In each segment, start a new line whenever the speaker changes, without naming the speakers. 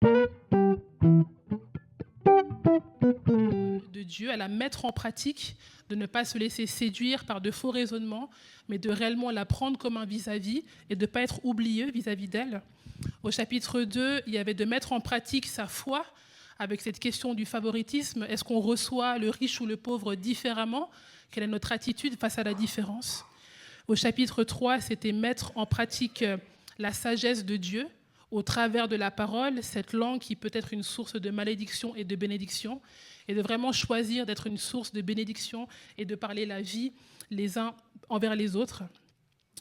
De Dieu, à la mettre en pratique, de ne pas se laisser séduire par de faux raisonnements, mais de réellement la prendre comme un vis-à-vis et de ne pas être oublieux vis-à-vis d'elle. Au chapitre 2, il y avait de mettre en pratique sa foi avec cette question du favoritisme. Est-ce qu'on reçoit le riche ou le pauvre différemment? Quelle est notre attitude face à la différence? Au chapitre 3, c'était mettre en pratique la sagesse de Dieu au travers de la parole, cette langue qui peut être une source de malédiction et de bénédiction, et de vraiment choisir d'être une source de bénédiction et de parler la vie les uns envers les autres.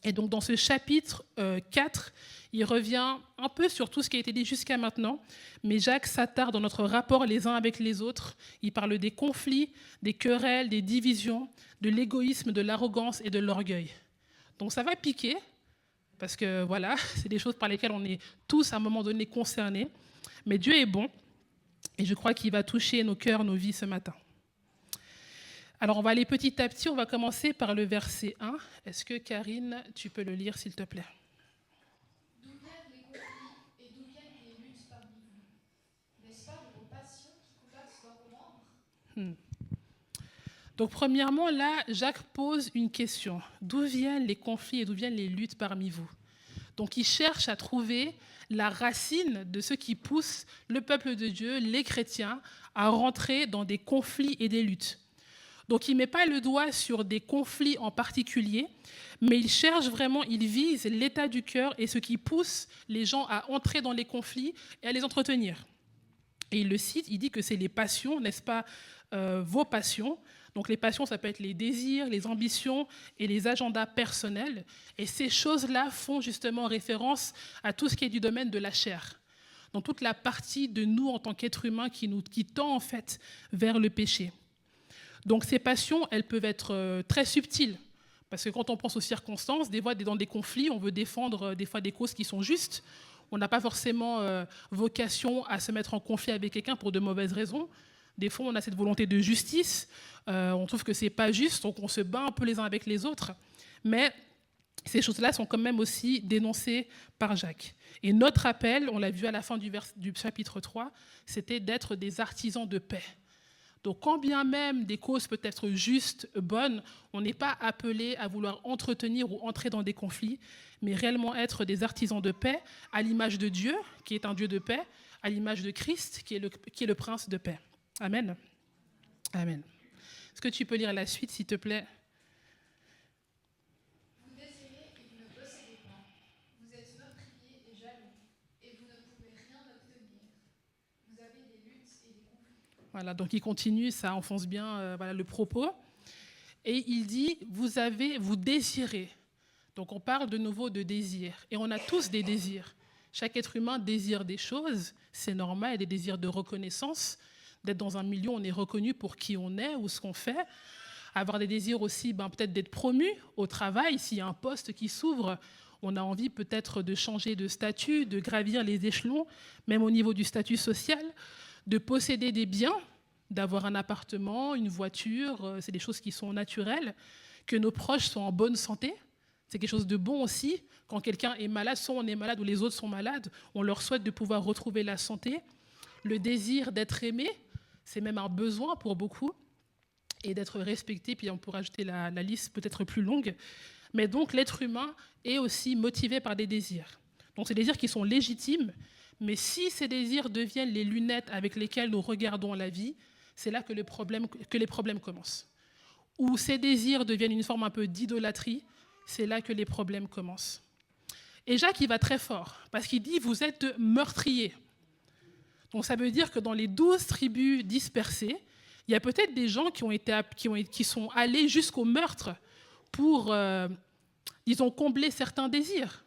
Et donc dans ce chapitre 4, il revient un peu sur tout ce qui a été dit jusqu'à maintenant, mais Jacques s'attarde dans notre rapport les uns avec les autres. Il parle des conflits, des querelles, des divisions, de l'égoïsme, de l'arrogance et de l'orgueil. Donc ça va piquer, parce que voilà, c'est des choses par lesquelles on est tous à un moment donné concernés. Mais Dieu est bon, et je crois qu'il va toucher nos cœurs, nos vies ce matin. Alors on va aller petit à petit, on va commencer par le verset 1. Est-ce que Karine, tu peux le lire s'il te plaît?
D'où viennent les conflits et d'où viennent les luttes parmi vous? N'est-ce pas de vos passions qui combattent dans vos membres?
Donc premièrement, là, Jacques pose une question. D'où viennent les conflits et d'où viennent les luttes parmi vous? Donc il cherche à trouver la racine de ce qui pousse le peuple de Dieu, les chrétiens, à rentrer dans des conflits et des luttes. Donc il ne met pas le doigt sur des conflits en particulier, mais il cherche vraiment, il vise l'état du cœur et ce qui pousse les gens à entrer dans les conflits et à les entretenir. Et il le cite, il dit que c'est les passions, n'est-ce pas, vos passions. Donc les passions, ça peut être les désirs, les ambitions et les agendas personnels. Et ces choses-là font justement référence à tout ce qui est du domaine de la chair. Donc toute la partie de nous en tant qu'êtres humains qui tend en fait vers le péché. Donc ces passions, elles peuvent être très subtiles. Parce que quand on pense aux circonstances, des fois dans des conflits, on veut défendre des fois des causes qui sont justes. On n'a pas forcément vocation à se mettre en conflit avec quelqu'un pour de mauvaises raisons. Des fois, on a cette volonté de justice. On trouve que ce n'est pas juste, donc on se bat un peu les uns avec les autres. Mais ces choses-là sont quand même aussi dénoncées par Jacques. Et notre appel, on l'a vu à la fin du chapitre 3, c'était d'être des artisans de paix. Donc quand bien même des causes peuvent être justes, bonnes, on n'est pas appelé à vouloir entretenir ou entrer dans des conflits, mais réellement être des artisans de paix à l'image de Dieu, qui est un Dieu de paix, à l'image de Christ, qui est le prince de paix. Amen. Amen. Est-ce que tu peux lire la suite, s'il te plaît?
Vous désirez et vous ne possédez pas. Vous êtes meurtriers et jaloux, et vous ne pouvez rien obtenir. Vous avez des luttes et des conflits.
Voilà, donc il continue, ça enfonce bien voilà, le propos. Et il dit, vous désirez. Donc on parle de nouveau de désir. Et on a tous des désirs. Chaque être humain désire des choses, c'est normal, il y a des désirs de reconnaissance, d'être dans un milieu où on est reconnu pour qui on est ou ce qu'on fait. Avoir des désirs aussi, peut-être d'être promu au travail, s'il y a un poste qui s'ouvre, on a envie peut-être de changer de statut, de gravir les échelons, même au niveau du statut social, de posséder des biens, d'avoir un appartement, une voiture, c'est des choses qui sont naturelles, que nos proches soient en bonne santé, c'est quelque chose de bon aussi. Quand quelqu'un est malade, soit on est malade ou les autres sont malades, on leur souhaite de pouvoir retrouver la santé. Le désir d'être aimé, c'est même un besoin pour beaucoup, et d'être respecté, puis on pourrait ajouter la liste peut-être plus longue. Mais donc l'être humain est aussi motivé par des désirs. Donc c'est des désirs qui sont légitimes, mais si ces désirs deviennent les lunettes avec lesquelles nous regardons la vie, c'est là que les problèmes commencent. Ou ces désirs deviennent une forme un peu d'idolâtrie, c'est là que les problèmes commencent. Et Jacques, il va très fort, parce qu'il dit, vous êtes meurtriers. Donc ça veut dire que dans les 12 tribus dispersées, il y a peut-être des gens qui sont allés jusqu'au meurtre pour, disons, combler certains désirs.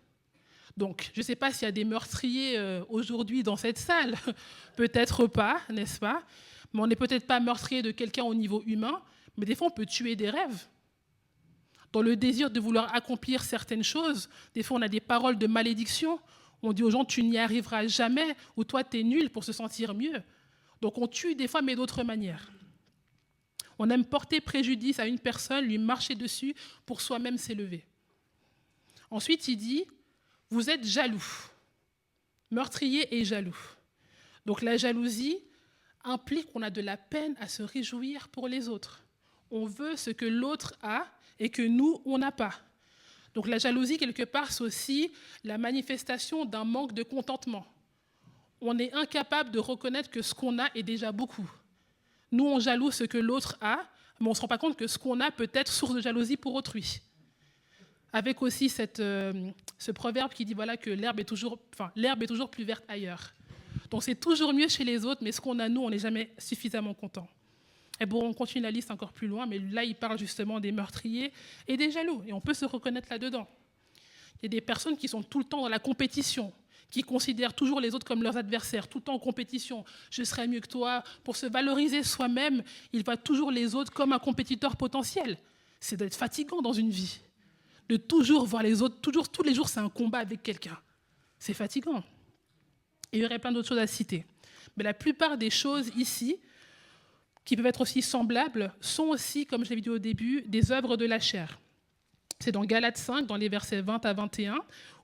Donc, je ne sais pas s'il y a des meurtriers aujourd'hui dans cette salle, peut-être pas, n'est-ce pas? Mais on n'est peut-être pas meurtrier de quelqu'un au niveau humain, mais des fois on peut tuer des rêves. Dans le désir de vouloir accomplir certaines choses, des fois on a des paroles de malédiction. On dit aux gens, tu n'y arriveras jamais, ou toi, tu es nul pour se sentir mieux. Donc on tue des fois, mais d'autres manières. On aime porter préjudice à une personne, lui marcher dessus pour soi-même s'élever. Ensuite, il dit, vous êtes jaloux, meurtrier et jaloux. Donc la jalousie implique qu'on a de la peine à se réjouir pour les autres. On veut ce que l'autre a et que nous, on n'a pas. Donc la jalousie, quelque part, c'est aussi la manifestation d'un manque de contentement. On est incapable de reconnaître que ce qu'on a est déjà beaucoup. Nous, on jalouse ce que l'autre a, mais on ne se rend pas compte que ce qu'on a peut être source de jalousie pour autrui. Avec aussi ce proverbe qui dit voilà, que l'herbe est toujours plus verte ailleurs. Donc c'est toujours mieux chez les autres, mais ce qu'on a, nous, on n'est jamais suffisamment content. Et bon, on continue la liste encore plus loin, mais là, il parle justement des meurtriers et des jaloux, et on peut se reconnaître là-dedans. Il y a des personnes qui sont tout le temps dans la compétition, qui considèrent toujours les autres comme leurs adversaires, tout le temps en compétition. Je serai mieux que toi. Pour se valoriser soi-même, il voit toujours les autres comme un compétiteur potentiel. C'est d'être fatigant dans une vie. De toujours voir les autres, tous les jours, c'est un combat avec quelqu'un. C'est fatigant. Et il y aurait plein d'autres choses à citer. Mais la plupart des choses ici, qui peuvent être aussi semblables, sont aussi, comme je l'ai dit au début, des œuvres de la chair. C'est dans Galates 5, dans les versets 20 à 21,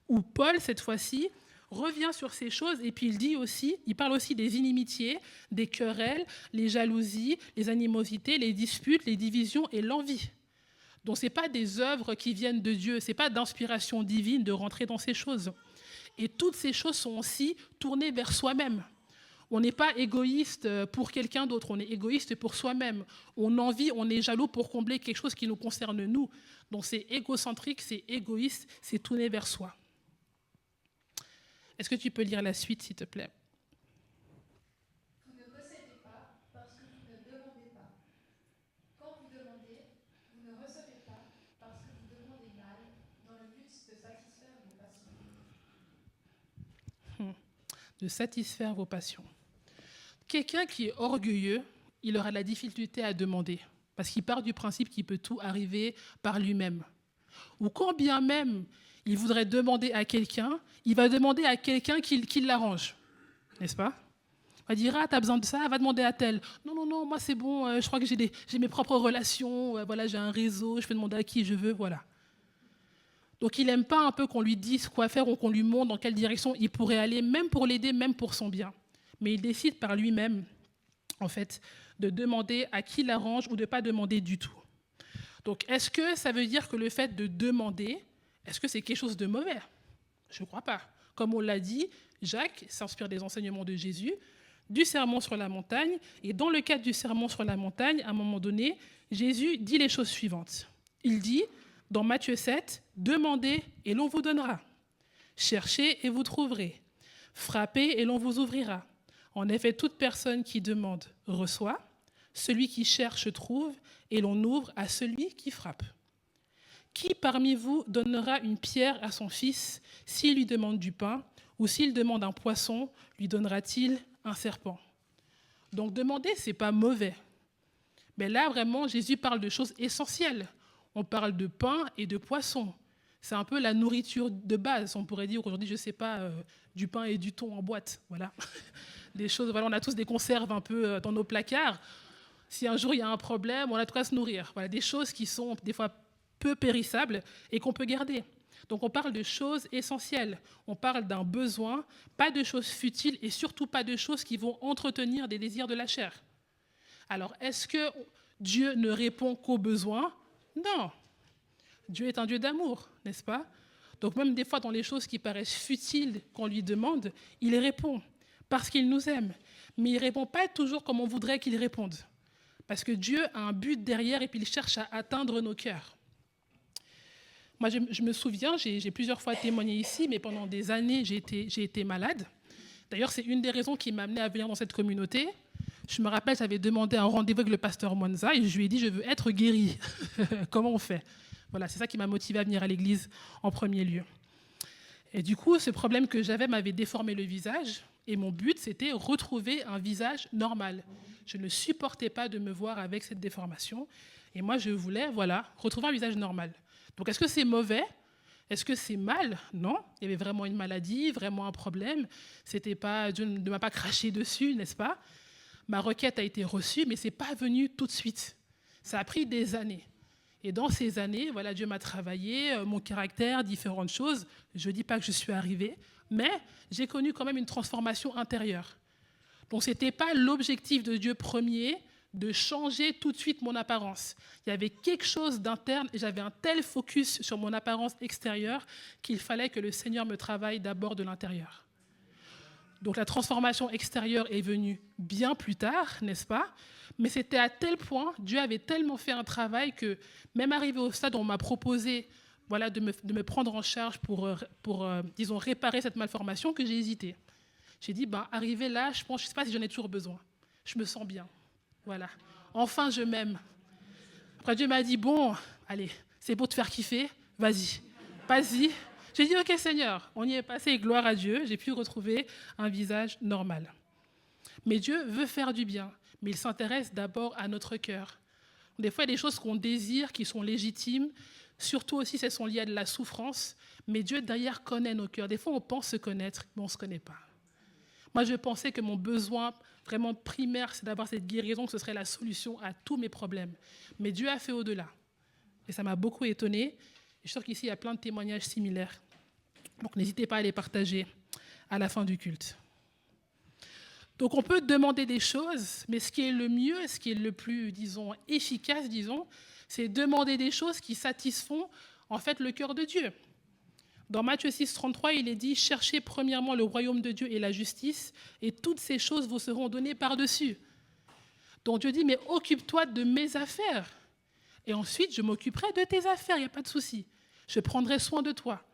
où Paul, cette fois-ci, revient sur ces choses et puis il parle aussi des inimitiés, des querelles, les jalousies, les animosités, les disputes, les divisions et l'envie. Donc ce n'est pas des œuvres qui viennent de Dieu, ce n'est pas d'inspiration divine de rentrer dans ces choses. Et toutes ces choses sont aussi tournées vers soi-même. On n'est pas égoïste pour quelqu'un d'autre, on est égoïste pour soi-même. On envie, on est jaloux pour combler quelque chose qui nous concerne nous. Donc c'est égocentrique, c'est égoïste, c'est tourné vers soi. Est-ce que tu peux lire la suite, s'il te plaît?
Vous ne possédez pas parce que vous ne demandez pas. Quand vous demandez, vous ne recevez pas parce que vous demandez mal, dans le but de satisfaire vos passions.
De satisfaire vos passions. Quelqu'un qui est orgueilleux, il aura de la difficulté à demander, parce qu'il part du principe qu'il peut tout arriver par lui-même. Ou quand bien même il voudrait demander à quelqu'un, il va demander à quelqu'un qui l'arrange, n'est-ce pas? Il va dire, ah, tu as besoin de ça, va demander à tel. Non, moi c'est bon, je crois que j'ai mes propres relations, voilà, j'ai un réseau, je peux demander à qui je veux, voilà. Donc il n'aime pas un peu qu'on lui dise quoi faire ou qu'on lui montre dans quelle direction il pourrait aller, même pour l'aider, même pour son bien. Mais il décide par lui-même, en fait, de demander à qui l'arrange ou de ne pas demander du tout. Donc est-ce que ça veut dire que le fait de demander, est-ce que c'est quelque chose de mauvais? Je ne crois pas. Comme on l'a dit, Jacques s'inspire des enseignements de Jésus, du sermon sur la montagne, et dans le cadre du sermon sur la montagne, à un moment donné, Jésus dit les choses suivantes. Il dit, dans Matthieu 7, « Demandez et l'on vous donnera. Cherchez et vous trouverez. Frappez et l'on vous ouvrira. En effet, toute personne qui demande reçoit. Celui qui cherche trouve et l'on ouvre à celui qui frappe. Qui parmi vous donnera une pierre à son fils s'il lui demande du pain, ou s'il demande un poisson, lui donnera-t-il un serpent ?» Donc demander, ce n'est pas mauvais. Mais là, vraiment, Jésus parle de choses essentielles. On parle de pain et de poisson. C'est un peu la nourriture de base. On pourrait dire aujourd'hui, je ne sais pas, du pain et du thon en boîte. Voilà. Des choses, voilà, on a tous des conserves un peu dans nos placards. Si un jour il y a un problème, on a de quoi se nourrir. Voilà, des choses qui sont des fois peu périssables et qu'on peut garder. Donc on parle de choses essentielles. On parle d'un besoin, pas de choses futiles et surtout pas de choses qui vont entretenir des désirs de la chair. Alors, est-ce que Dieu ne répond qu'aux besoins? Non. Dieu est un Dieu d'amour, n'est-ce pas? Donc même des fois dans les choses qui paraissent futiles qu'on lui demande, il répond parce qu'il nous aime. Mais il ne répond pas toujours comme on voudrait qu'il réponde. Parce que Dieu a un but derrière et puis il cherche à atteindre nos cœurs. Moi, je me souviens, j'ai plusieurs fois témoigné ici, mais pendant des années, j'ai été malade. D'ailleurs, c'est une des raisons qui m'a amenée à venir dans cette communauté. Je me rappelle, j'avais demandé un rendez-vous avec le pasteur Mwanza et je lui ai dit, je veux être guéri. Comment on fait? Voilà, c'est ça qui m'a motivée à venir à l'église en premier lieu. Et du coup, ce problème que j'avais m'avait déformé le visage et mon but, c'était retrouver un visage normal. Je ne supportais pas de me voir avec cette déformation et moi, je voulais, voilà, retrouver un visage normal. Donc, est-ce que c'est mauvais? Est-ce que c'est mal? Non. Il y avait vraiment une maladie, vraiment un problème. C'était pas, Dieu ne m'a pas craché dessus, n'est-ce pas? Ma requête a été reçue, mais ce n'est pas venu tout de suite. Ça a pris des années. Et dans ces années, voilà, Dieu m'a travaillé, mon caractère, différentes choses. Je ne dis pas que je suis arrivée, mais j'ai connu quand même une transformation intérieure. Donc, ce n'était pas l'objectif de Dieu premier de changer tout de suite mon apparence. Il y avait quelque chose d'interne et j'avais un tel focus sur mon apparence extérieure qu'il fallait que le Seigneur me travaille d'abord de l'intérieur. Donc la transformation extérieure est venue bien plus tard, n'est-ce pas? Mais c'était à tel point, Dieu avait tellement fait un travail que même arrivé au stade où on m'a proposé de me prendre en charge pour disons, réparer cette malformation, que j'ai hésité. J'ai dit, arrivé là, je ne sais pas si j'en ai toujours besoin. Je me sens bien. Voilà. Enfin, je m'aime. Après, Dieu m'a dit, bon, allez, c'est beau de te faire kiffer, vas-y. J'ai dit, ok Seigneur, on y est passé, gloire à Dieu, j'ai pu retrouver un visage normal. Mais Dieu veut faire du bien, mais il s'intéresse d'abord à notre cœur. Des fois, il y a des choses qu'on désire, qui sont légitimes, surtout aussi si elles sont liées à de la souffrance, mais Dieu derrière connaît nos cœurs. Des fois, on pense se connaître, mais on ne se connaît pas. Moi, je pensais que mon besoin vraiment primaire, c'est d'avoir cette guérison, que ce serait la solution à tous mes problèmes. Mais Dieu a fait au-delà. Et ça m'a beaucoup étonnée. Je suis sûre qu'ici, il y a plein de témoignages similaires. Donc, n'hésitez pas à les partager à la fin du culte. Donc, on peut demander des choses, mais ce qui est le mieux, ce qui est le plus, disons, efficace, c'est demander des choses qui satisfont, en fait, le cœur de Dieu. Dans Matthieu 6, 33, il est dit « Cherchez premièrement le royaume de Dieu et la justice, et toutes ces choses vous seront données par-dessus. » Donc Dieu dit « Mais occupe-toi de mes affaires, et ensuite je m'occuperai de tes affaires, il n'y a pas de souci. Je prendrai soin de toi. »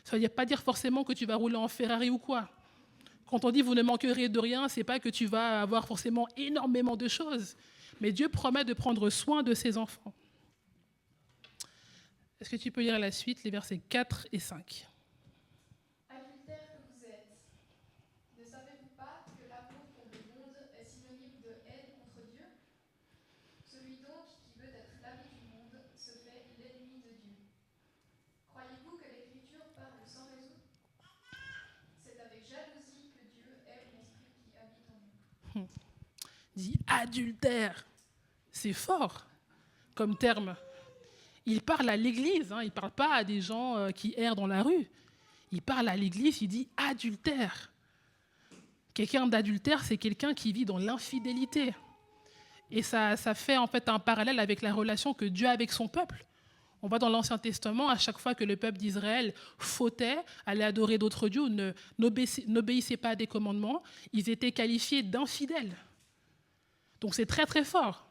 Ça ne veut pas dire forcément que tu vas rouler en Ferrari ou quoi. Quand on dit « Vous ne manquerez de rien », ce n'est pas que tu vas avoir forcément énormément de choses, mais Dieu promet de prendre soin de ses enfants. Est-ce que tu peux lire la suite, les versets 4 et 5?
Adultères que vous êtes, ne savez-vous pas que l'amour pour le monde est synonyme de haine contre Dieu? Celui donc qui veut être l'ami du monde se fait l'ennemi de Dieu. Croyez-vous que l'Écriture parle sans raison? C'est avec jalousie que Dieu aime l'Esprit qui habite en nous.
Dit adultère. C'est fort comme terme. Il parle à l'Église, il ne parle pas à des gens qui errent dans la rue. Il parle à l'Église, il dit adultère. Quelqu'un d'adultère, c'est quelqu'un qui vit dans l'infidélité. Et ça fait en fait un parallèle avec la relation que Dieu a avec son peuple. On voit dans l'Ancien Testament, à chaque fois que le peuple d'Israël fautait, allait adorer d'autres dieux, n'obéissait pas à des commandements, ils étaient qualifiés d'infidèles. Donc c'est très très fort.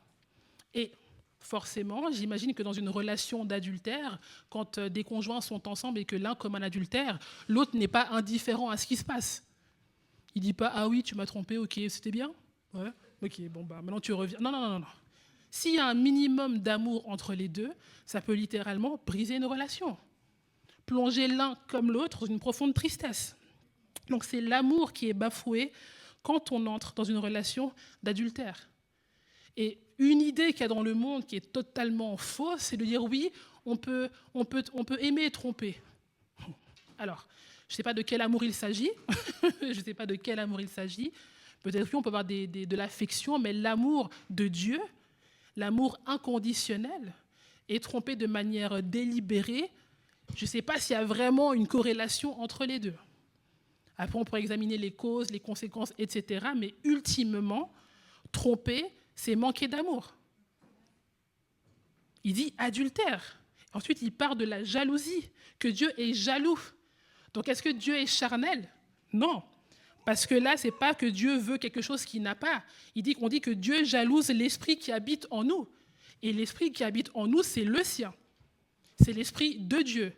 Et forcément, j'imagine que dans une relation d'adultère, quand des conjoints sont ensemble et que l'un commet un adultère, l'autre n'est pas indifférent à ce qui se passe. Il ne dit pas « Ah oui, tu m'as trompé, ok, c'était bien ?» Ouais, ok, bon, maintenant tu reviens. Non. S'il y a un minimum d'amour entre les deux, ça peut littéralement briser une relation. Plonger l'un comme l'autre dans une profonde tristesse. Donc c'est l'amour qui est bafoué quand on entre dans une relation d'adultère. Et une idée qu'il y a dans le monde qui est totalement fausse, c'est de dire oui, on peut aimer et tromper. Alors, je ne sais pas de quel amour il s'agit. Peut-être qu'on peut avoir de l'affection, mais l'amour de Dieu, l'amour inconditionnel, est trompé de manière délibérée. Je ne sais pas s'il y a vraiment une corrélation entre les deux. Après, on pourrait examiner les causes, les conséquences, etc. Mais ultimement, tromper, c'est manquer d'amour. Il dit adultère. Ensuite, il parle de la jalousie, que Dieu est jaloux. Donc, est-ce que Dieu est charnel? Non. Parce que là, ce n'est pas que Dieu veut quelque chose qu'il n'a pas. On dit que Dieu jalouse l'esprit qui habite en nous. Et l'esprit qui habite en nous, c'est le sien. C'est l'esprit de Dieu.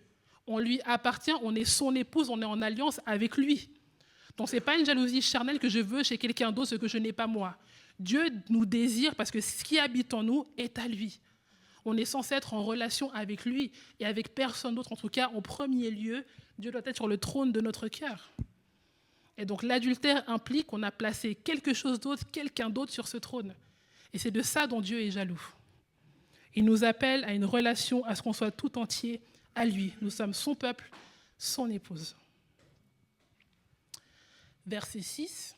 On lui appartient, on est son épouse, on est en alliance avec lui. Donc, ce n'est pas une jalousie charnelle que je veux chez quelqu'un d'autre, ce que je n'ai pas moi. Dieu nous désire parce que ce qui habite en nous est à lui. On est censé être en relation avec lui et avec personne d'autre. En tout cas, en premier lieu, Dieu doit être sur le trône de notre cœur. Et donc l'adultère implique qu'on a placé quelque chose d'autre, quelqu'un d'autre sur ce trône. Et c'est de ça dont Dieu est jaloux. Il nous appelle à une relation, à ce qu'on soit tout entier à lui. Nous sommes son peuple, son épouse. Verset 6.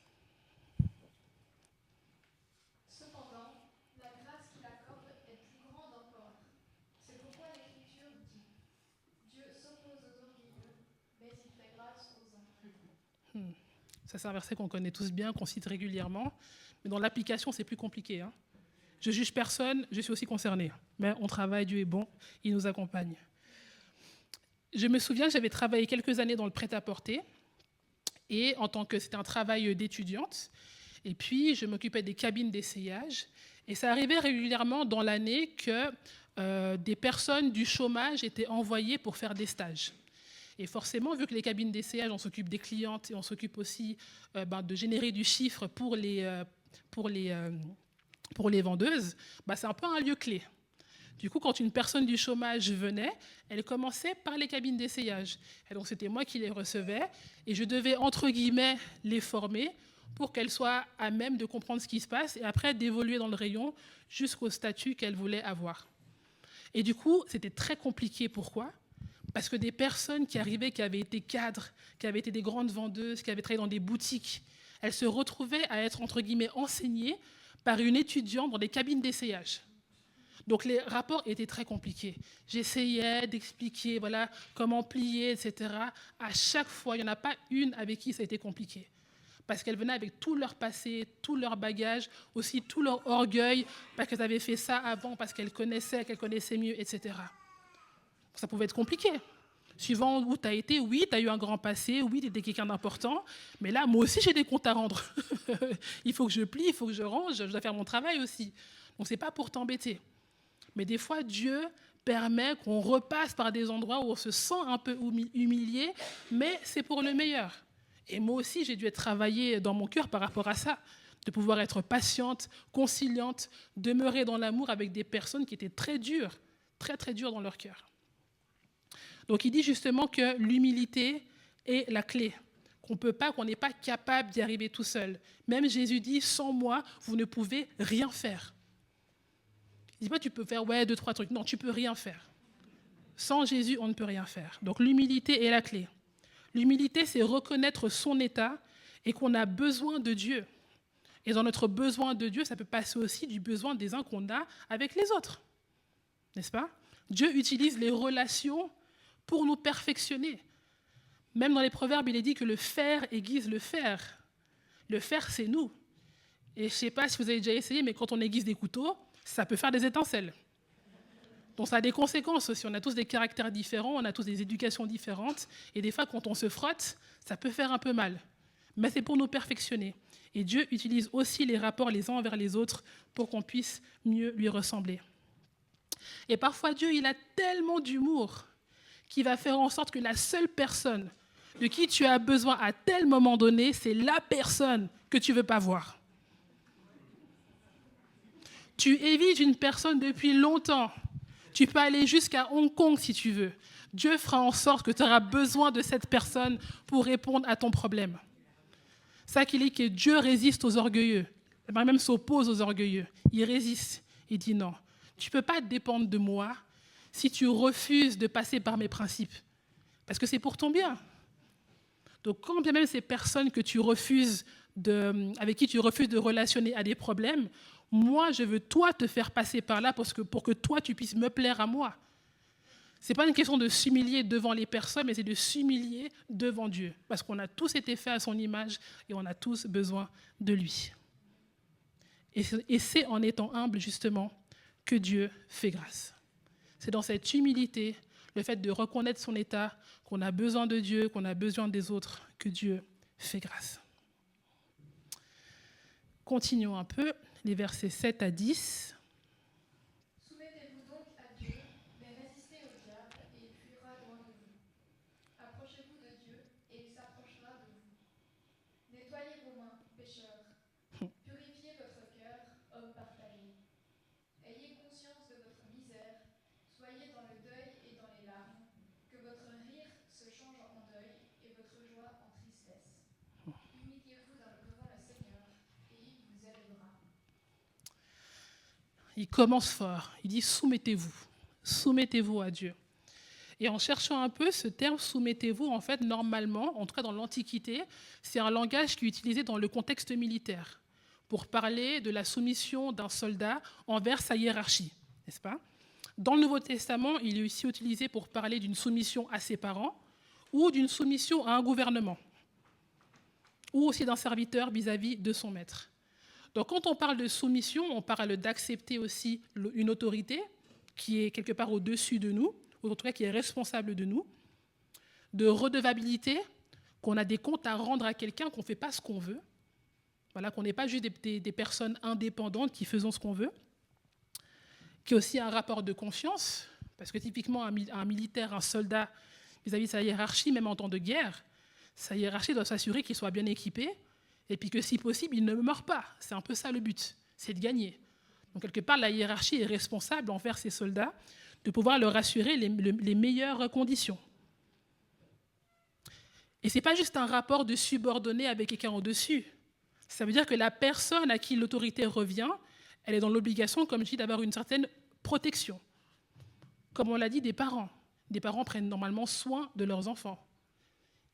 Cependant, la grâce qu'il accorde est plus grande encore. C'est pourquoi l'Écriture dit « Dieu s'oppose aux orgueilleux, mais il fait grâce aux humbles. »
Ça, c'est un verset qu'on connaît tous bien, qu'on cite régulièrement. Mais dans l'application, c'est plus compliqué. Hein. Je juge personne, je suis aussi concerné. Mais on travaille, Dieu est bon, il nous accompagne. Je me souviens que j'avais travaillé quelques années dans le prêt-à-porter. Et c'était un travail d'étudiante. Et puis, je m'occupais des cabines d'essayage. Et ça arrivait régulièrement dans l'année que des personnes du chômage étaient envoyées pour faire des stages. Et forcément, vu que les cabines d'essayage, on s'occupe des clientes et on s'occupe aussi de générer du chiffre pour les vendeuses, c'est un peu un lieu clé. Du coup, quand une personne du chômage venait, elle commençait par les cabines d'essayage. Et donc, c'était moi qui les recevais et je devais, entre guillemets, les former pour qu'elles soient à même de comprendre ce qui se passe et après d'évoluer dans le rayon jusqu'au statut qu'elles voulaient avoir. Et du coup, c'était très compliqué. Pourquoi ? Parce que des personnes qui arrivaient, qui avaient été cadres, qui avaient été des grandes vendeuses, qui avaient travaillé dans des boutiques, elles se retrouvaient à être, entre guillemets, enseignées par une étudiante dans des cabines d'essayage. Donc les rapports étaient très compliqués. J'essayais d'expliquer comment plier, etc. À chaque fois, il n'y en a pas une avec qui ça a été compliqué. Parce qu'elles venaient avec tout leur passé, tout leur bagage, aussi tout leur orgueil, parce qu'elles avaient fait ça avant, parce qu'elles connaissaient mieux, etc. Ça pouvait être compliqué. Suivant où tu as été, oui, tu as eu un grand passé, oui, tu étais quelqu'un d'important, mais là, moi aussi, j'ai des comptes à rendre. Il faut que je plie, il faut que je range, je dois faire mon travail aussi. Donc, ce n'est pas pour t'embêter. Mais des fois, Dieu permet qu'on repasse par des endroits où on se sent un peu humilié, mais c'est pour le meilleur. Et moi aussi, j'ai dû être travaillée dans mon cœur par rapport à ça, de pouvoir être patiente, conciliante, demeurer dans l'amour avec des personnes qui étaient très dures, très, très dures dans leur cœur. Donc, il dit justement que l'humilité est la clé, qu'on n'est pas capable d'y arriver tout seul. Même Jésus dit, sans moi, vous ne pouvez rien faire. Il ne dit pas, tu peux faire 2, 3 trucs. Non, tu ne peux rien faire. Sans Jésus, on ne peut rien faire. Donc, l'humilité est la clé. L'humilité, c'est reconnaître son état et qu'on a besoin de Dieu. Et dans notre besoin de Dieu, ça peut passer aussi du besoin des uns qu'on a avec les autres. N'est-ce pas ? Dieu utilise les relations pour nous perfectionner. Même dans les Proverbes, il est dit que le fer aiguise le fer. Le fer, c'est nous. Et je ne sais pas si vous avez déjà essayé, mais quand on aiguise des couteaux, ça peut faire des étincelles. Donc ça a des conséquences aussi. On a tous des caractères différents, on a tous des éducations différentes. Et des fois, quand on se frotte, ça peut faire un peu mal. Mais c'est pour nous perfectionner. Et Dieu utilise aussi les rapports les uns envers les autres pour qu'on puisse mieux lui ressembler. Et parfois, Dieu, il a tellement d'humour qu'il va faire en sorte que la seule personne de qui tu as besoin à tel moment donné, c'est la personne que tu ne veux pas voir. Tu évites une personne depuis longtemps. Tu peux aller jusqu'à Hong Kong si tu veux. Dieu fera en sorte que tu auras besoin de cette personne pour répondre à ton problème. Ça qu'il dit que Dieu résiste aux orgueilleux. Même s'oppose aux orgueilleux. Il résiste. Il dit non. Tu ne peux pas dépendre de moi si tu refuses de passer par mes principes. Parce que c'est pour ton bien. Donc quand bien même ces personnes que tu refuses avec qui tu refuses de relationner à des problèmes, moi, je veux toi te faire passer par là pour que toi, tu puisses me plaire à moi. Ce n'est pas une question de s'humilier devant les personnes, mais c'est de s'humilier devant Dieu. Parce qu'on a tous été faits à son image et on a tous besoin de lui. Et c'est en étant humble, justement, que Dieu fait grâce. C'est dans cette humilité, le fait de reconnaître son état, qu'on a besoin de Dieu, qu'on a besoin des autres, que Dieu fait grâce. Continuons un peu, les versets 7 à 10.
Soumettez-vous donc à Dieu, mais résistez au diable, et il fuira loin de vous. Approchez-vous de Dieu, et il s'approchera de vous. Nettoyez vos mains, pécheurs. Purifiez votre cœur, hommes partagés. Ayez conscience de votre misère, soyez dans le deuil et dans les larmes, que votre rire se change en deuil et votre joie en tristesse. Humiliez-vous devant le Seigneur, et il vous élèvera.
Il commence fort, il dit soumettez-vous à Dieu. Et en cherchant un peu ce terme soumettez-vous, en fait, normalement, en tout cas dans l'Antiquité, c'est un langage qui est utilisé dans le contexte militaire pour parler de la soumission d'un soldat envers sa hiérarchie, n'est-ce pas ? Dans le Nouveau Testament, il est aussi utilisé pour parler d'une soumission à ses parents ou d'une soumission à un gouvernement. ou aussi d'un serviteur vis-à-vis de son maître. Donc quand on parle de soumission, on parle d'accepter aussi une autorité qui est quelque part au-dessus de nous, ou en tout cas qui est responsable de nous, de redevabilité, qu'on a des comptes à rendre à quelqu'un, qu'on ne fait pas ce qu'on veut, voilà, qu'on n'est pas juste des personnes indépendantes qui faisons ce qu'on veut, qui est aussi un rapport de confiance, parce que typiquement un militaire, un soldat, vis-à-vis de sa hiérarchie, même en temps de guerre, sa hiérarchie doit s'assurer qu'il soit bien équipé, et puis que si possible, il ne meurt pas. C'est un peu ça le but, c'est de gagner. Donc quelque part, la hiérarchie est responsable envers ses soldats de pouvoir leur assurer les meilleures conditions. Et ce n'est pas juste un rapport de subordonné avec quelqu'un au-dessus. Ça veut dire que la personne à qui l'autorité revient, elle est dans l'obligation, comme je dis, d'avoir une certaine protection. Comme on l'a dit, des parents. Des parents prennent normalement soin de leurs enfants.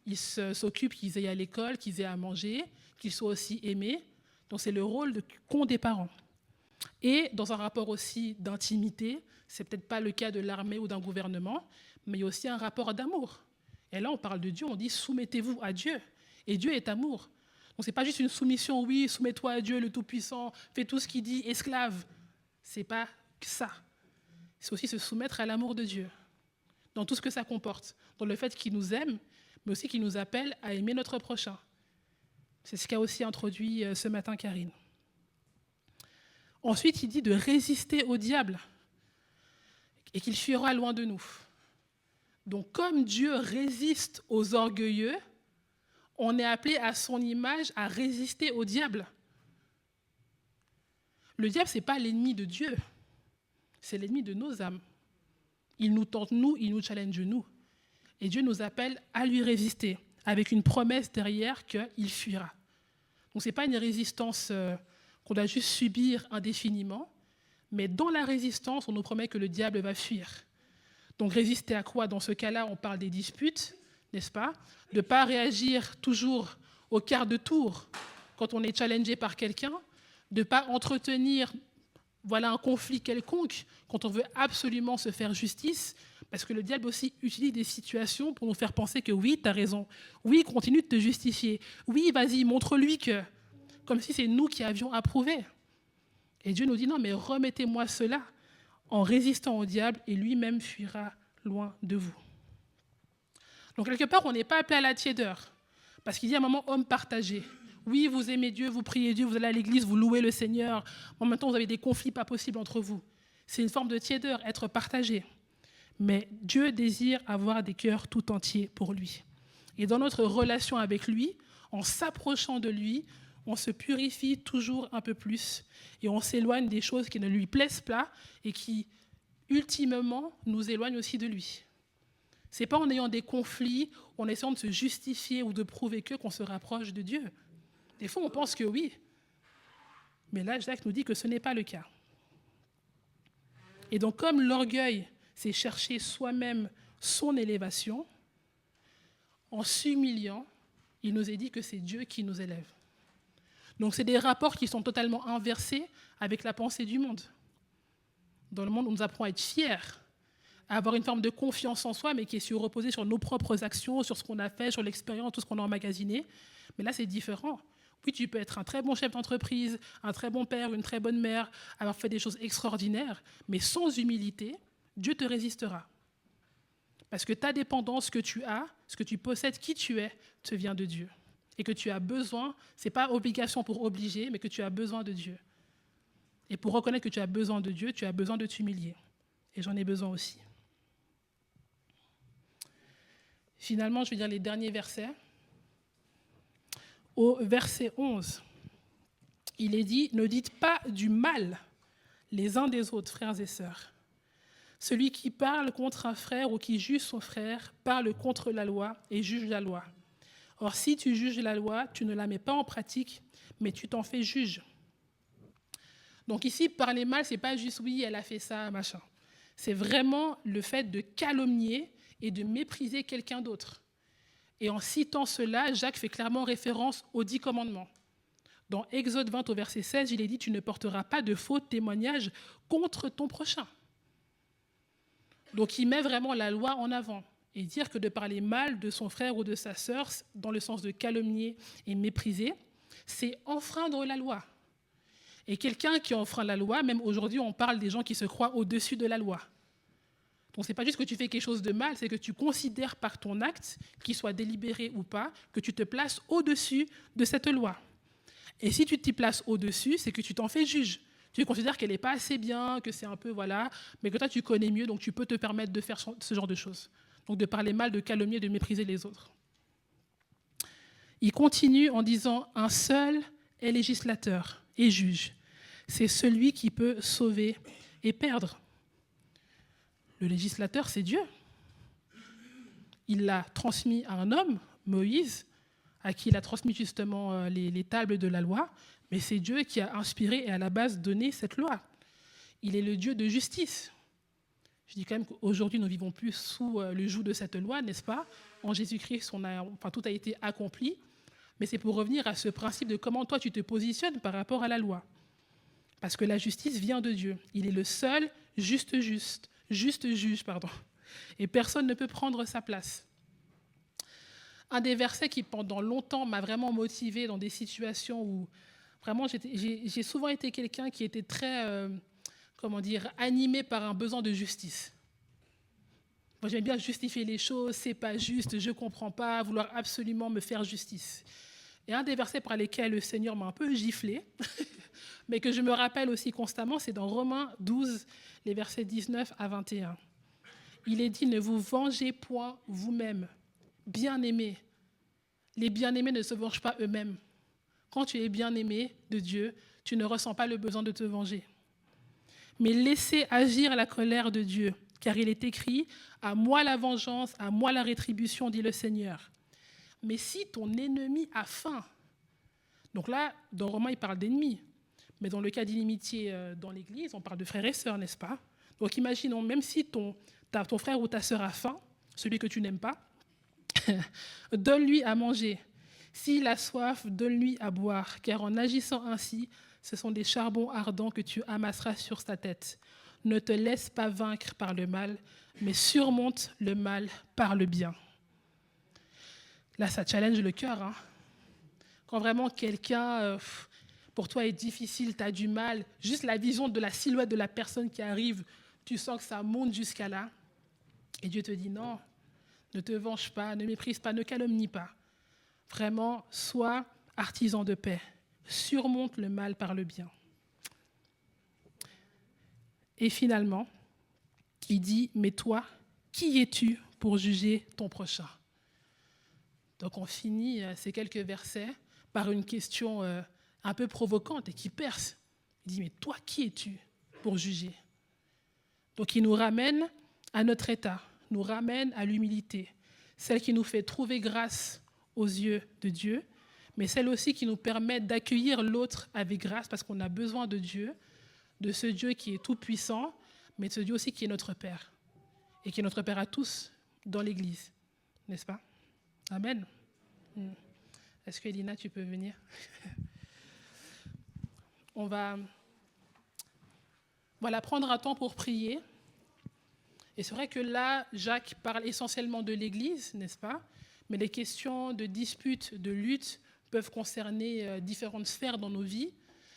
Ils s'occupent qu'ils aient à l'école, qu'ils aient à manger, qu'ils soient aussi aimés. Donc c'est le rôle qu'ont des parents. Et dans un rapport aussi d'intimité, ce n'est peut-être pas le cas de l'armée ou d'un gouvernement, mais il y a aussi un rapport d'amour. Et là, on parle de Dieu, on dit « soumettez-vous à Dieu ». Et Dieu est amour. Donc ce n'est pas juste une soumission, oui, soumets-toi à Dieu, le Tout-Puissant, fais tout ce qu'il dit, esclave. Ce n'est pas que ça. C'est aussi se soumettre à l'amour de Dieu, dans tout ce que ça comporte, dans le fait qu'il nous aime, mais aussi qu'il nous appelle à aimer notre prochain. C'est ce qu'a aussi introduit ce matin Karine. Ensuite, il dit de résister au diable et qu'il fuira loin de nous. Donc, comme Dieu résiste aux orgueilleux, on est appelé à son image à résister au diable. Le diable, ce n'est pas l'ennemi de Dieu, c'est l'ennemi de nos âmes. Il nous tente, nous, il nous challenge, nous. Et Dieu nous appelle à lui résister, avec une promesse derrière qu'il fuira. Donc ce n'est pas une résistance qu'on doit juste subir indéfiniment, mais dans la résistance, on nous promet que le diable va fuir. Donc résister à quoi? Dans ce cas-là, on parle des disputes, n'est-ce pas? De ne pas réagir toujours au quart de tour quand on est challengé par quelqu'un, de ne pas entretenir un conflit quelconque quand on veut absolument se faire justice, parce que le diable aussi utilise des situations pour nous faire penser que oui, tu as raison, oui, continue de te justifier, oui, vas-y, montre-lui que, comme si c'est nous qui avions approuvé. Et Dieu nous dit non, mais remettez-moi cela en résistant au diable et lui-même fuira loin de vous. Donc quelque part, on n'est pas appelé à la tiédeur, parce qu'il y a un moment homme partagé. Oui, vous aimez Dieu, vous priez Dieu, vous allez à l'église, vous louez le Seigneur. En même temps, vous avez des conflits pas possibles entre vous. C'est une forme de tiédeur, être partagé. Mais Dieu désire avoir des cœurs tout entiers pour lui. Et dans notre relation avec lui, en s'approchant de lui, on se purifie toujours un peu plus et on s'éloigne des choses qui ne lui plaisent pas et qui, ultimement, nous éloignent aussi de lui. Ce n'est pas en ayant des conflits, en essayant de se justifier ou de prouver qu'on se rapproche de Dieu. Des fois, on pense que oui. Mais là, Jacques nous dit que ce n'est pas le cas. Et donc, comme l'orgueil, c'est chercher soi-même son élévation, en s'humiliant, il nous est dit que c'est Dieu qui nous élève. Donc, c'est des rapports qui sont totalement inversés avec la pensée du monde. Dans le monde, on nous apprend à être fiers, à avoir une forme de confiance en soi, mais qui est reposée sur nos propres actions, sur ce qu'on a fait, sur l'expérience, tout ce qu'on a emmagasiné. Mais là, c'est différent. Oui, tu peux être un très bon chef d'entreprise, un très bon père, une très bonne mère, avoir fait des choses extraordinaires, mais sans humilité, Dieu te résistera. Parce que ta dépendance, ce que tu as, ce que tu possèdes, qui tu es, te vient de Dieu. Et que tu as besoin, ce n'est pas obligation pour obliger, mais que tu as besoin de Dieu. Et pour reconnaître que tu as besoin de Dieu, tu as besoin de t'humilier. Et j'en ai besoin aussi. Finalement, je vais lire les derniers versets. Au verset 11, il est dit « Ne dites pas du mal les uns des autres, frères et sœurs. Celui qui parle contre un frère ou qui juge son frère parle contre la loi et juge la loi. Or, si tu juges la loi, tu ne la mets pas en pratique, mais tu t'en fais juge. » Donc ici, parler mal, ce n'est pas juste « oui, elle a fait ça, machin ». C'est vraiment le fait de calomnier et de mépriser quelqu'un d'autre. Et en citant cela, Jacques fait clairement référence aux 10 commandements. Dans Exode 20 au verset 16, il est dit « Tu ne porteras pas de faux témoignages contre ton prochain ». Donc il met vraiment la loi en avant. et dire que de parler mal de son frère ou de sa sœur, dans le sens de calomnier et mépriser, c'est enfreindre la loi. Et quelqu'un qui enfreint la loi, même aujourd'hui, on parle des gens qui se croient au-dessus de la loi. Donc, ce n'est pas juste que tu fais quelque chose de mal, c'est que tu considères par ton acte, qu'il soit délibéré ou pas, que tu te places au-dessus de cette loi. Et si tu t'y places au-dessus, c'est que tu t'en fais juge. Tu considères qu'elle n'est pas assez bien, que c'est un peu, voilà, mais que toi, tu connais mieux, donc tu peux te permettre de faire ce genre de choses. Donc, de parler mal, de calomnier, de mépriser les autres. Il continue en disant « Un seul est législateur et juge. C'est celui qui peut sauver et perdre. » Le législateur, c'est Dieu. Il l'a transmis à un homme, Moïse, à qui il a transmis justement les tables de la loi, mais c'est Dieu qui a inspiré et à la base donné cette loi. Il est le Dieu de justice. Je dis quand même qu'aujourd'hui, nous ne vivons plus sous le joug de cette loi, n'est-ce pas? En Jésus-Christ, tout a été accompli, mais c'est pour revenir à ce principe de comment toi tu te positionnes par rapport à la loi. Parce que la justice vient de Dieu. Il est le seul juste juge, et personne ne peut prendre sa place. Un des versets qui, pendant longtemps, m'a vraiment motivée dans des situations où vraiment j'ai souvent été quelqu'un qui était très, animé par un besoin de justice. Moi, j'aime bien justifier les choses, c'est pas juste, je comprends pas, vouloir absolument me faire justice. Et un des versets par lesquels le Seigneur m'a un peu giflé, mais que je me rappelle aussi constamment, c'est dans Romains 12, les versets 19 à 21. Il est dit, ne vous vengez point vous-même, bien-aimés. Les bien-aimés ne se vengent pas eux-mêmes. Quand tu es bien-aimé de Dieu, tu ne ressens pas le besoin de te venger. Mais laissez agir la colère de Dieu, car il est écrit, à moi la vengeance, à moi la rétribution, dit le Seigneur. Mais si ton ennemi a faim, donc là, dans Romains, il parle d'ennemis, mais dans le cas d'inimitié dans l'Église, on parle de frères et sœurs, n'est-ce pas? Donc imaginons, même si ton frère ou ta sœur a faim, celui que tu n'aimes pas, donne-lui à manger. S'il a soif, donne-lui à boire, car en agissant ainsi, ce sont des charbons ardents que tu amasseras sur sa tête. Ne te laisse pas vaincre par le mal, mais surmonte le mal par le bien. Là, ça challenge le cœur. Hein. Quand vraiment quelqu'un, pour toi, est difficile, tu as du mal, juste la vision de la silhouette de la personne qui arrive, tu sens que ça monte jusqu'à là. Et Dieu te dit non, ne te venge pas, ne méprise pas, ne calomnie pas. Vraiment, sois artisan de paix. Surmonte le mal par le bien. Et finalement, il dit, mais toi, qui es-tu pour juger ton prochain? Donc on finit ces quelques versets par une question un peu provocante et qui perce. Il dit, mais toi, qui es-tu pour juger? Donc il nous ramène à notre état, nous ramène à l'humilité, celle qui nous fait trouver grâce aux yeux de Dieu, mais celle aussi qui nous permet d'accueillir l'autre avec grâce parce qu'on a besoin de Dieu, de ce Dieu qui est tout-puissant, mais de ce Dieu aussi qui est notre Père, et qui est notre Père à tous dans l'Église, n'est-ce pas? Amen. Est-ce que Elina, tu peux venir? On va prendre un temps pour prier. Et c'est vrai que là, Jacques parle essentiellement de l'Église, n'est-ce pas? Mais les questions de dispute, de lutte peuvent concerner différentes sphères dans nos vies.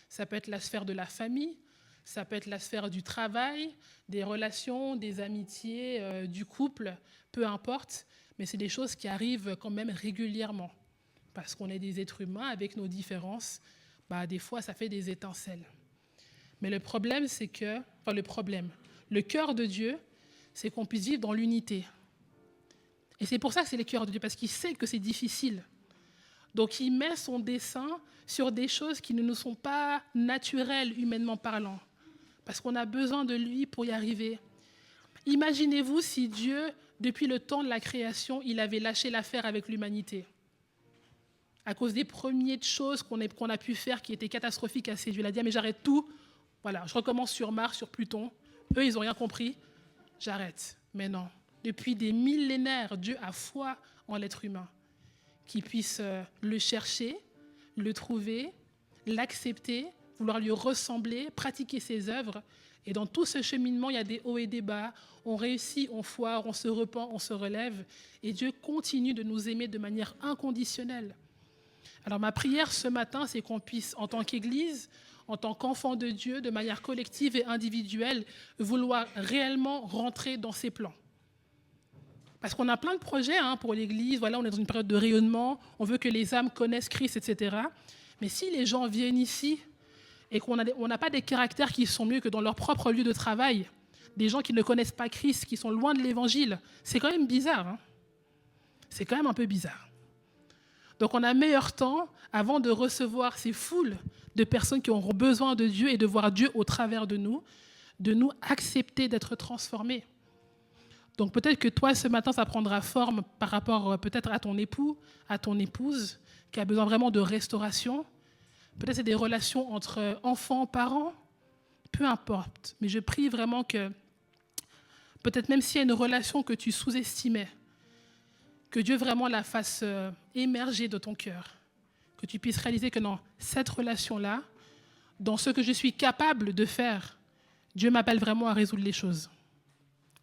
Ça peut être la sphère de la famille, ça peut être la sphère du travail, des relations, des amitiés, du couple, peu importe. Mais c'est des choses qui arrivent quand même régulièrement. Parce qu'on est des êtres humains avec nos différences, des fois ça fait des étincelles. Mais le problème, le cœur de Dieu, c'est qu'on puisse vivre dans l'unité. Et c'est pour ça que c'est le cœur de Dieu, parce qu'il sait que c'est difficile. Donc il met son dessein sur des choses qui ne nous sont pas naturelles, humainement parlant, parce qu'on a besoin de lui pour y arriver. Imaginez-vous si Dieu, depuis le temps de la création, il avait lâché l'affaire avec l'humanité. À cause des premières choses qu'on a pu faire qui étaient catastrophiques à ses yeux. Il a dit, mais j'arrête tout, voilà, je recommence sur Mars, sur Pluton. Eux, ils n'ont rien compris, j'arrête. Mais non, depuis des millénaires, Dieu a foi en l'être humain, qu'il puisse le chercher, le trouver, l'accepter, vouloir lui ressembler, pratiquer ses œuvres. Et dans tout ce cheminement, il y a des hauts et des bas. On réussit, on foire, on se repent, on se relève. Et Dieu continue de nous aimer de manière inconditionnelle. Alors ma prière ce matin, c'est qu'on puisse, en tant qu'Église, en tant qu'enfant de Dieu, de manière collective et individuelle, vouloir réellement rentrer dans ses plans. Parce qu'on a plein de projets pour l'Église, voilà, on est dans une période de rayonnement, on veut que les âmes connaissent Christ, etc. Mais si les gens viennent ici et qu'on n'a pas des caractères qui sont mieux que dans leur propre lieu de travail, des gens qui ne connaissent pas Christ, qui sont loin de l'Évangile, c'est quand même bizarre. C'est quand même un peu bizarre. Donc on a meilleur temps, avant de recevoir ces foules de personnes qui auront besoin de Dieu et de voir Dieu au travers de nous accepter d'être transformés. Donc peut-être que toi, ce matin, ça prendra forme par rapport peut-être à ton époux, à ton épouse, qui a besoin vraiment de restauration. Peut-être c'est des relations entre enfants, parents, peu importe. Mais je prie vraiment que, peut-être même s'il y a une relation que tu sous-estimais, que Dieu vraiment la fasse émerger de ton cœur. Que tu puisses réaliser que dans cette relation-là, dans ce que je suis capable de faire, Dieu m'appelle vraiment à résoudre les choses.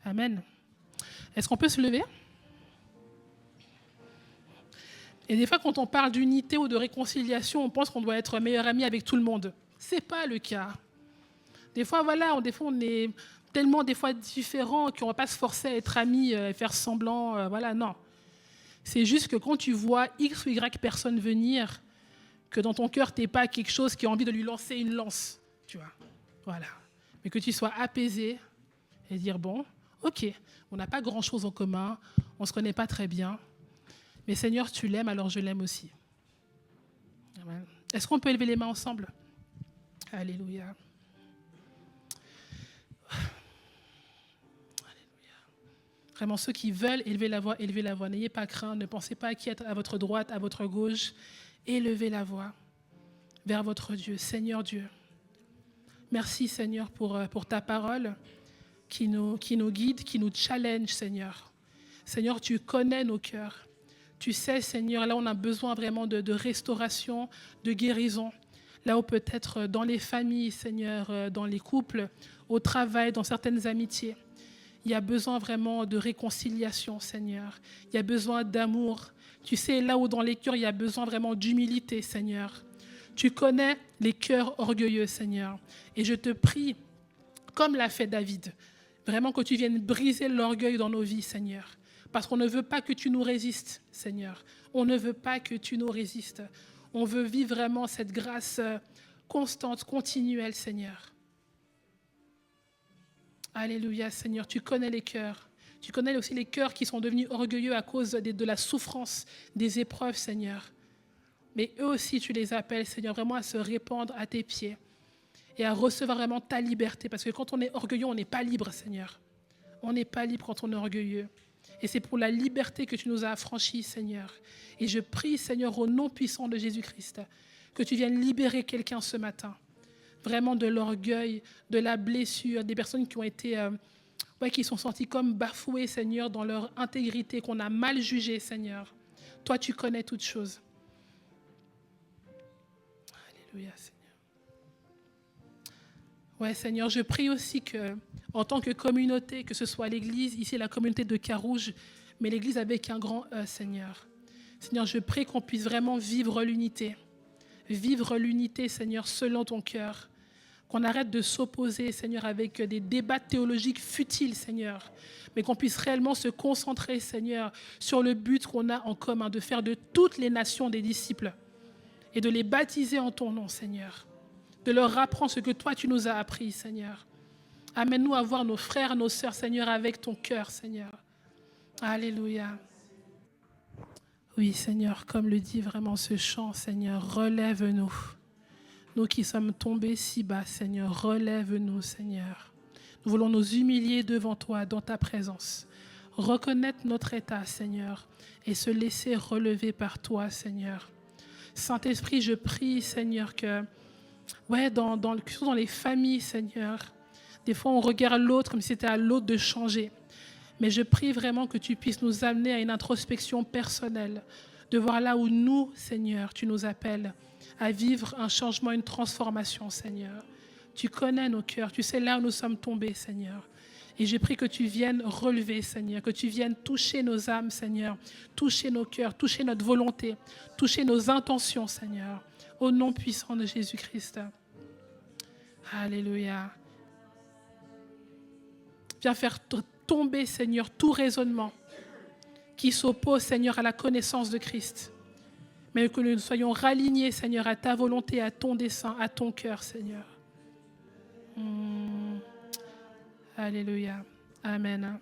Amen. Est-ce qu'on peut se lever? Et des fois, quand on parle d'unité ou de réconciliation, on pense qu'on doit être meilleur ami avec tout le monde. Ce n'est pas le cas. Des fois, voilà, on est tellement des fois différents qu'on ne va pas se forcer à être amis et faire semblant. Voilà, non. C'est juste que quand tu vois X ou Y personne venir, que dans ton cœur, tu n'aies pas quelque chose qui a envie de lui lancer une lance. Tu vois. Voilà. Mais que tu sois apaisé et dire, bon, ok, on n'a pas grand-chose en commun, on ne se connaît pas très bien, mais Seigneur, tu l'aimes, alors je l'aime aussi. Amen. Est-ce qu'on peut élever les mains ensemble? Alléluia. Alléluia. Vraiment, ceux qui veulent élever la voix, élevez la voix. N'ayez pas crainte, ne pensez pas à qui est à votre droite, à votre gauche. Élevez la voix vers votre Dieu. Seigneur Dieu, merci Seigneur pour ta parole qui nous guide, qui nous challenge, Seigneur. Seigneur, tu connais nos cœurs. Tu sais, Seigneur, là on a besoin vraiment de restauration, de guérison. Là où peut-être dans les familles, Seigneur, dans les couples, au travail, dans certaines amitiés, il y a besoin vraiment de réconciliation, Seigneur. Il y a besoin d'amour. Tu sais, là où dans les cœurs, il y a besoin vraiment d'humilité, Seigneur. Tu connais les cœurs orgueilleux, Seigneur. Et je te prie, comme l'a fait David, vraiment que tu viennes briser l'orgueil dans nos vies, Seigneur. Parce qu'on ne veut pas que tu nous résistes, Seigneur. On ne veut pas que tu nous résistes. On veut vivre vraiment cette grâce constante, continuelle, Seigneur. Alléluia, Seigneur. Tu connais les cœurs. Tu connais aussi les cœurs qui sont devenus orgueilleux à cause de la souffrance, des épreuves, Seigneur. Mais eux aussi, tu les appelles, Seigneur, vraiment à se répandre à tes pieds et à recevoir vraiment ta liberté. Parce que quand on est orgueilleux, on n'est pas libre, Seigneur. On n'est pas libre quand on est orgueilleux. Et c'est pour la liberté que tu nous as affranchis, Seigneur. Et je prie, Seigneur, au nom puissant de Jésus-Christ, que tu viennes libérer quelqu'un ce matin. Vraiment de l'orgueil, de la blessure, des personnes qui ont été, qui sont senties comme bafouées, Seigneur, dans leur intégrité, qu'on a mal jugé, Seigneur. Toi, tu connais toutes choses. Alléluia, Seigneur. Ouais, Seigneur, je prie aussi que, en tant que communauté, que ce soit l'Église, ici la communauté de Carouge, mais l'Église avec un grand E, Seigneur. Seigneur, je prie qu'on puisse vraiment vivre l'unité. Vivre l'unité, Seigneur, selon ton cœur. Qu'on arrête de s'opposer, Seigneur, avec des débats théologiques futiles, Seigneur. Mais qu'on puisse réellement se concentrer, Seigneur, sur le but qu'on a en commun, de faire de toutes les nations des disciples et de les baptiser en ton nom, Seigneur. De leur apprendre ce que toi, tu nous as appris, Seigneur. Amène-nous à voir nos frères, nos sœurs, Seigneur, avec ton cœur, Seigneur. Alléluia. Oui, Seigneur, comme le dit vraiment ce chant, Seigneur, relève-nous. Nous qui sommes tombés si bas, Seigneur, relève-nous, Seigneur. Nous voulons nous humilier devant toi, dans ta présence. Reconnaître notre état, Seigneur, et se laisser relever par toi, Seigneur. Saint-Esprit, je prie, Seigneur, que surtout dans les familles, Seigneur, des fois on regarde l'autre comme si c'était à l'autre de changer. Mais je prie vraiment que tu puisses nous amener à une introspection personnelle, de voir là où nous, Seigneur, tu nous appelles à vivre un changement, une transformation, Seigneur. Tu connais nos cœurs, tu sais là où nous sommes tombés, Seigneur. Et je prie que tu viennes relever, Seigneur, que tu viennes toucher nos âmes, Seigneur, toucher nos cœurs, toucher notre volonté, toucher nos intentions, Seigneur, au nom puissant de Jésus-Christ. Alléluia. Viens faire tomber, Seigneur, tout raisonnement qui s'oppose, Seigneur, à la connaissance de Christ. Mais que nous soyons ralignés, Seigneur, à ta volonté, à ton dessein, à ton cœur, Seigneur. Alléluia. Amen.